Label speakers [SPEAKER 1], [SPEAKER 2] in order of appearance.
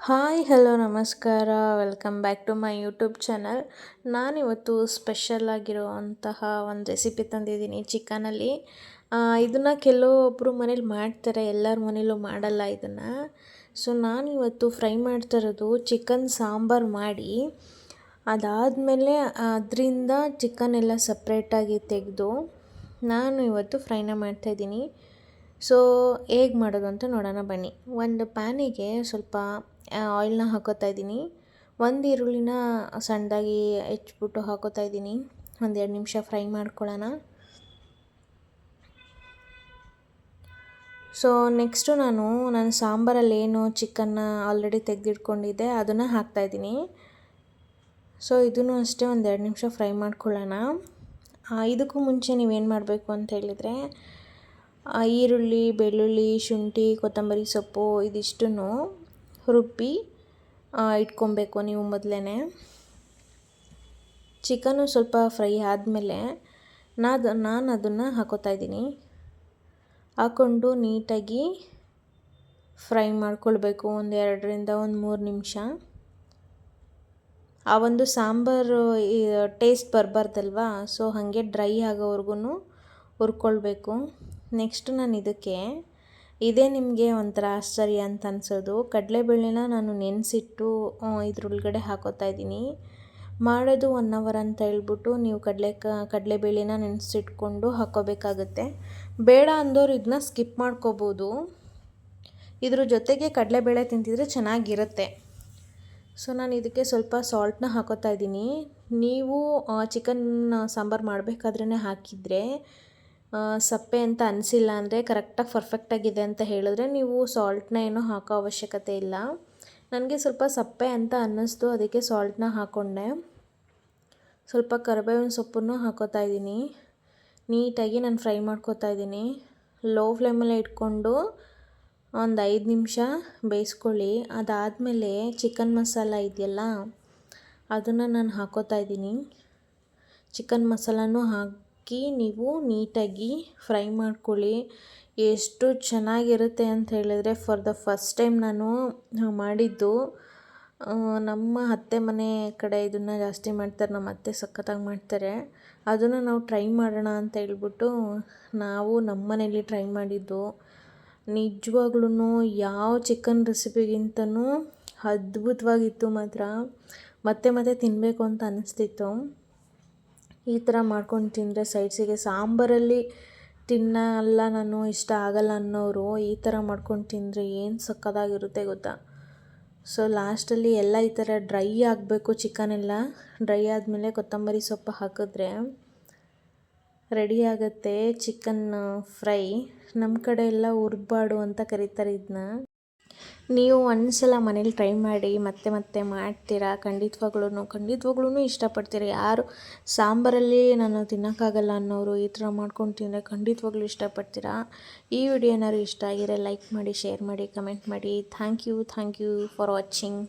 [SPEAKER 1] Hi hello ನಮಸ್ಕಾರ welcome back to my YouTube channel. ನಾನಿವತ್ತು special ಆಗಿರುವಂತಹ ಒಂದು ರೆಸಿಪಿ ತಂದಿದ್ದೀನಿ ಚಿಕನಲ್ಲಿ. ಇದನ್ನು ಕೆಲವೊಬ್ಬರು ಮನೇಲಿ ಮಾಡ್ತಾರೆ, ಎಲ್ಲರ ಮನೇಲೂ ಮಾಡಲ್ಲ ಇದನ್ನು. ಸೊ ನಾನಿವತ್ತು ಫ್ರೈ ಮಾಡ್ತಾ ಇರೋದು ಚಿಕನ್ ಸಾಂಬಾರು ಮಾಡಿ ಅದಾದಮೇಲೆ ಅದರಿಂದ ಚಿಕನ್ ಎಲ್ಲ ಸಪ್ರೇಟಾಗಿ ತೆಗೆದು ನಾನು ಇವತ್ತು ಫ್ರೈನ ಮಾಡ್ತಾಯಿದ್ದೀನಿ. ಸೊ ಹೇಗೆ ಮಾಡೋದು ಅಂತ ನೋಡೋಣ ಬನ್ನಿ. ಒಂದು ಪ್ಯಾನಿಗೆ ಸ್ವಲ್ಪ ಆಯಿಲ್ನ ಹಾಕೋತಾ ಇದ್ದೀನಿ. ಒಂದು ಈರುಳ್ಳಿನ ಸಣ್ಣದಾಗಿ ಹೆಚ್ಚಿಬಿಟ್ಟು ಹಾಕೋತಾ ಇದ್ದೀನಿ. ಒಂದು 2 ನಿಮಿಷ ಫ್ರೈ ಮಾಡ್ಕೊಳ್ಳೋಣ. ಸೊ ನೆಕ್ಸ್ಟು ನಾನು ಸಾಂಬಾರಲ್ಲಿ ಏನು ಚಿಕನ್ನ ಆಲ್ರೆಡಿ ತೆಗೆದಿಟ್ಕೊಂಡಿದ್ದೆ ಅದನ್ನು ಹಾಕ್ತಾಯಿದ್ದೀನಿ. ಸೊ ಇದನ್ನು ಅಷ್ಟೇ ಒಂದು 2 ನಿಮಿಷ ಫ್ರೈ ಮಾಡ್ಕೊಳ್ಳೋಣ. ಇದಕ್ಕೂ ಮುಂಚೆ ನೀವೇನು ಮಾಡಬೇಕು ಅಂತ ಹೇಳಿದರೆ ಈರುಳ್ಳಿ, ಬೆಳ್ಳುಳ್ಳಿ, ಶುಂಠಿ, ಕೊತ್ತಂಬರಿ ಸೊಪ್ಪು ಇದಿಷ್ಟನ್ನು ರುಬ್ಬಿ ಇಟ್ಕೊಬೇಕು ನೀವು ಮೊದಲೇ. ಚಿಕನ್ನು ಸ್ವಲ್ಪ ಫ್ರೈ ಆದಮೇಲೆ ನಾನು ಅದನ್ನು ಹಾಕೋತಾ ಇದ್ದೀನಿ. ಹಾಕ್ಕೊಂಡು ನೀಟಾಗಿ ಫ್ರೈ ಮಾಡ್ಕೊಳ್ಬೇಕು ಒಂದು 2ರಿಂದ 3 ನಿಮಿಷ. ಆ ಒಂದು ಸಾಂಬಾರು ಟೇಸ್ಟ್ ಬರಬಾರ್ದಲ್ವಾ, ಸೊ ಹಾಗೆ ಡ್ರೈ ಆಗೋವರೆಗೂ ಹುರ್ಕೊಳ್ಬೇಕು. ನೆಕ್ಸ್ಟ್ ನಾನು ಇದೇ ನಿಮಗೆ ಒಂಥರ ಆಶ್ಚರ್ಯ ಅಂತ ಅನಿಸೋದು, ಕಡಲೆಬೇಳೆನ ನಾನು ನೆನೆಸಿಟ್ಟು ಇದ್ರೊಳಗಡೆ ಹಾಕೋತಾ ಇದ್ದೀನಿ. ಮಾಡೋದು 1 ಅವರ್ ಅಂತ ಹೇಳ್ಬಿಟ್ಟು ನೀವು ಕಡಲೆಬೇಳೆನ ನೆನೆಸಿಟ್ಕೊಂಡು ಹಾಕೋಬೇಕಾಗುತ್ತೆ. ಬೇಡ ಅಂದವರು ಇದನ್ನ ಸ್ಕಿಪ್ ಮಾಡ್ಕೋಬೋದು. ಇದ್ರ ಜೊತೆಗೆ ಕಡಲೆಬೇಳೆ ತಿಂತಿದ್ರೆ ಚೆನ್ನಾಗಿರುತ್ತೆ. ಸೊ ನಾನು ಇದಕ್ಕೆ ಸ್ವಲ್ಪ ಸಾಲ್ಟ್ನ ಹಾಕೋತಾ ಇದ್ದೀನಿ. ನೀವು ಚಿಕನ್ ಸಾಂಬಾರು ಮಾಡಬೇಕಾದ್ರೇ ಹಾಕಿದರೆ ಸಪ್ಪೆ ಅಂತ ಅನಿಸಿಲ್ಲ ಅಂದರೆ, ಕರೆಕ್ಟಾಗಿ ಪರ್ಫೆಕ್ಟಾಗಿದೆ ಅಂತ ಹೇಳಿದ್ರೆ ನೀವು ಸಾಲ್ಟ್ನ ಏನೂ ಹಾಕೋ ಅವಶ್ಯಕತೆ ಇಲ್ಲ. ನನಗೆ ಸ್ವಲ್ಪ ಸಪ್ಪೆ ಅಂತ ಅನ್ನಿಸ್ತು, ಅದಕ್ಕೆ ಸಾಲ್ಟ್ನ ಹಾಕ್ಕೊಂಡೆ. ಸ್ವಲ್ಪ ಕರಿಬೇವಿನ ಸೊಪ್ಪನ್ನು ಹಾಕೋತಾ ಇದ್ದೀನಿ. ನೀಟಾಗಿ ನಾನು ಫ್ರೈ ಮಾಡ್ಕೋತಾ ಇದ್ದೀನಿ. ಲೋ ಫ್ಲೇಮಲ್ಲೇ ಇಟ್ಕೊಂಡು ಒಂದು 5 ನಿಮಿಷ ಬೇಯಿಸ್ಕೊಳ್ಳಿ. ಅದಾದಮೇಲೆ ಚಿಕನ್ ಮಸಾಲ ಇದೆಯಲ್ಲ ಅದನ್ನು ನಾನು ಹಾಕೋತಾ ಇದ್ದೀನಿ. ಚಿಕನ್ ಮಸಾಲನೂ ಹಾಕಿ ನೀವು ನೀಟಾಗಿ ಫ್ರೈ ಮಾಡ್ಕೊಳ್ಳಿ. ಎಷ್ಟು ಚೆನ್ನಾಗಿರುತ್ತೆ ಅಂತ ಹೇಳಿದ್ರೆ, ಫಾರ್ ದ ಫಸ್ಟ್ ಟೈಮ್ ನಾನು ಮಾಡಿದ್ದು. ನಮ್ಮ ಅತ್ತೆ ಮನೆ ಕಡೆ ಇದನ್ನು ಜಾಸ್ತಿ ಮಾಡ್ತಾರೆ, ನಮ್ಮ ಅತ್ತೆ ಸಖತ್ತಾಗಿ ಮಾಡ್ತಾರೆ. ಅದನ್ನು ನಾವು ಟ್ರೈ ಮಾಡೋಣ ಅಂತ ಹೇಳ್ಬಿಟ್ಟು ನಾವು ನಮ್ಮ ಮನೇಲಿ ಟ್ರೈ ಮಾಡಿದ್ದು. ನಿಜವಾಗ್ಲೂ ಯಾವ ಚಿಕನ್ ರೆಸಿಪಿಗಿಂತನೂ ಅದ್ಭುತವಾಗಿತ್ತು ಮಾತ್ರ. ಮತ್ತೆ ಮತ್ತೆ ತಿನ್ನಬೇಕು ಅಂತ ಅನ್ನಿಸ್ತಿತ್ತು. ಈ ಥರ ಮಾಡ್ಕೊಂಡು ತಿಂದರೆ ಸೈಡ್ಸಿಗೆ ಸಾಂಬಾರಲ್ಲಿ ತಿನ್ನಲ್ಲ, ನಾನು ಇಷ್ಟ ಆಗಲ್ಲ ಅನ್ನೋರು ಈ ಥರ ಮಾಡ್ಕೊಂಡು ತಿಂದರೆ ಏನು ಸಕ್ಕತ್ತಾಗಿರುತ್ತೆ ಗೊತ್ತಾ. ಸೊ ಲಾಸ್ಟಲ್ಲಿ ಎಲ್ಲ ಈ ಥರ ಡ್ರೈ ಆಗಬೇಕು, ಚಿಕನ್ ಎಲ್ಲ ಡ್ರೈ ಆದಮೇಲೆ ಕೊತ್ತಂಬರಿ ಸೊಪ್ಪು ಹಾಕಿದ್ರೆ ರೆಡಿ ಆಗುತ್ತೆ ಚಿಕನ್ ಫ್ರೈ. ನಮ್ಮ ಕಡೆ ಎಲ್ಲ ಹುರ್ಬಾಡು ಅಂತ ಕರೀತಾರೆ ಇದನ್ನ. ನೀವು ಒಂದ್ಸಲ ಮನೇಲಿ ಟ್ರೈ ಮಾಡಿ, ಮತ್ತೆ ಮತ್ತೆ ಮಾಡ್ತೀರಾ. ಖಂಡಿತವಾಗ್ಲೂ ಇಷ್ಟಪಡ್ತೀರಾ. ಯಾರು ಸಾಂಬಾರಲ್ಲಿ ನಾನು ತಿನ್ನೋಕ್ಕಾಗಲ್ಲ ಅನ್ನೋರು ಈ ಥರ ಮಾಡ್ಕೊಂಡು ತಿಂದರೆ ಖಂಡಿತವಾಗ್ಲೂ ಇಷ್ಟಪಡ್ತೀರಾ. ಈ ವಿಡಿಯೋ ಏನಾದ್ರು ಇಷ್ಟ ಆಗಿದ್ರೆ ಲೈಕ್ ಮಾಡಿ, ಶೇರ್ ಮಾಡಿ, ಕಮೆಂಟ್ ಮಾಡಿ. Thank you for watching.